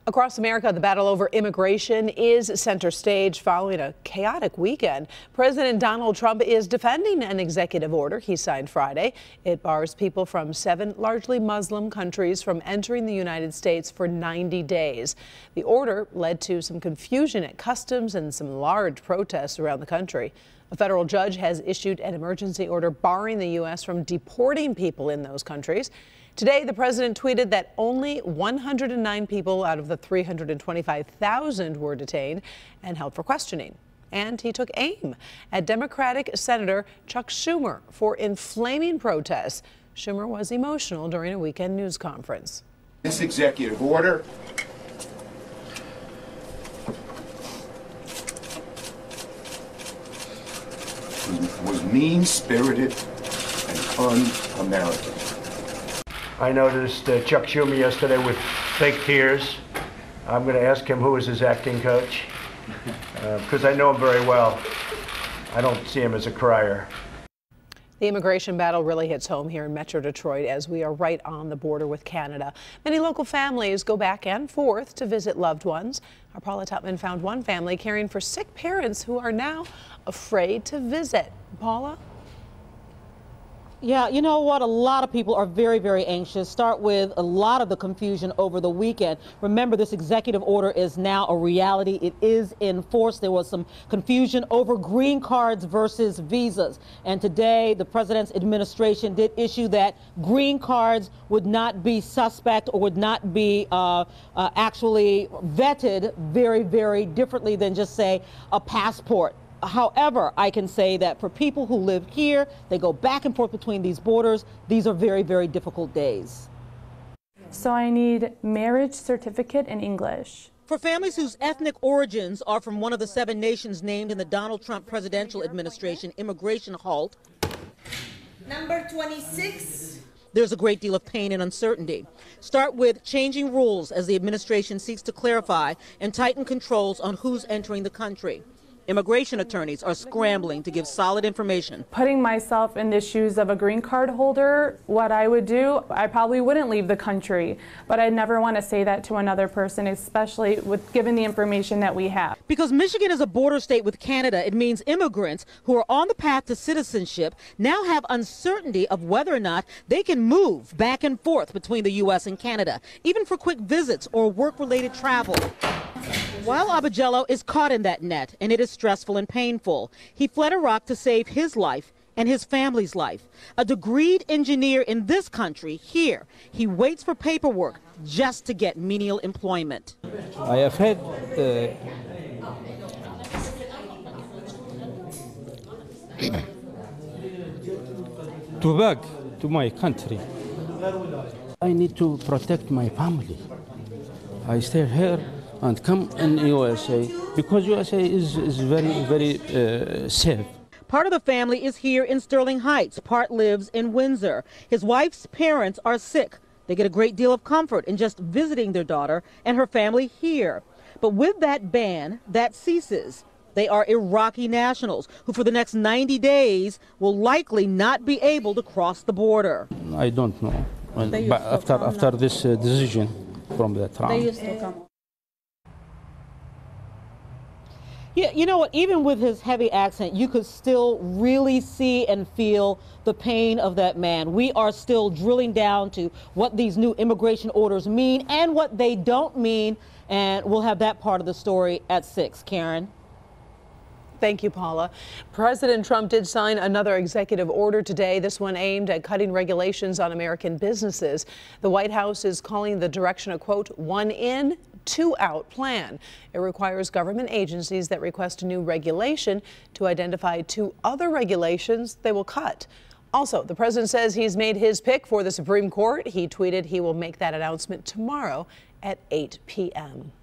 Across America, the battle over immigration is center stage following a chaotic weekend. President Donald Trump is defending an executive order he signed Friday. It bars people from 7 largely Muslim countries from entering the United States for 90 days. The order led to some confusion at customs and some large protests around the country. A federal judge has issued an emergency order barring the U.S. from deporting people in those countries. Today, the president tweeted that only 109 people out of the 325,000 were detained and held for questioning. And he took aim at Democratic Senator Chuck Schumer for inflaming protests. Schumer was emotional during a weekend news conference. This executive order was mean-spirited and un-American. I noticed Chuck Schumer yesterday with fake tears. I'm going to ask him who is his acting coach, because I know him very well. I don't see him as a crier. The immigration battle really hits home here in Metro Detroit as we are right on the border with Canada. Many local families go back and forth to visit loved ones. Our Paula Tutman found one family caring for sick parents who are now afraid to visit. Paula? Yeah, you know what? A lot of people are very, very anxious. Start with a lot of the confusion over the weekend. Remember, this executive order is now a reality. It is in force. There was some confusion over green cards versus visas. And today, the president's administration did issue that green cards would not be suspect or would not be actually vetted very, very differently than just, say, a passport. However, I can say that for people who live here, they go back and forth between these borders. These are very, very difficult days. So I need marriage certificate in English. For families whose ethnic origins are from one of the 7 nations named in the Donald Trump presidential administration immigration halt, Number 26. There's a great deal of pain and uncertainty. Start with changing rules as the administration seeks to clarify and tighten controls on who's entering the country. Immigration attorneys are scrambling to give solid information. Putting myself in the shoes of a green card holder, what I would do, I probably wouldn't leave the country, but I'd never want to say that to another person, especially with given the information that we have. Because Michigan is a border state with Canada, it means immigrants who are on the path to citizenship now have uncertainty of whether or not they can move back and forth between the U.S. and Canada, even for quick visits or work-related travel. While Abajello is caught in that net, and it is stressful and painful, he fled Iraq to save his life and his family's life. A degreed engineer in this country, here, he waits for paperwork just to get menial employment. I have had to back to my country. I need to protect my family. I stay here and come in USA because USA is very, very safe. Part of the family is here in Sterling Heights. Part lives in Windsor. His wife's parents are sick. They get a great deal of comfort in just visiting their daughter and her family here. But with that ban, that ceases. They are Iraqi nationals who for the next 90 days will likely not be able to cross the border. I don't know. But after this decision from the Trump. Yeah, you know what, even with his heavy accent, you could still really see and feel the pain of that man. We are still drilling down to what these new immigration orders mean and what they don't mean, and we'll have that part of the story at 6. Karen? Thank you, Paula. President Trump did sign another executive order today, this one aimed at cutting regulations on American businesses. The White House is calling the direction a, quote, one in, two out plan. It requires government agencies that request a new regulation to identify 2 other regulations they will cut. Also, the president says he's made his pick for the Supreme Court. He tweeted he will make that announcement tomorrow at 8 p.m.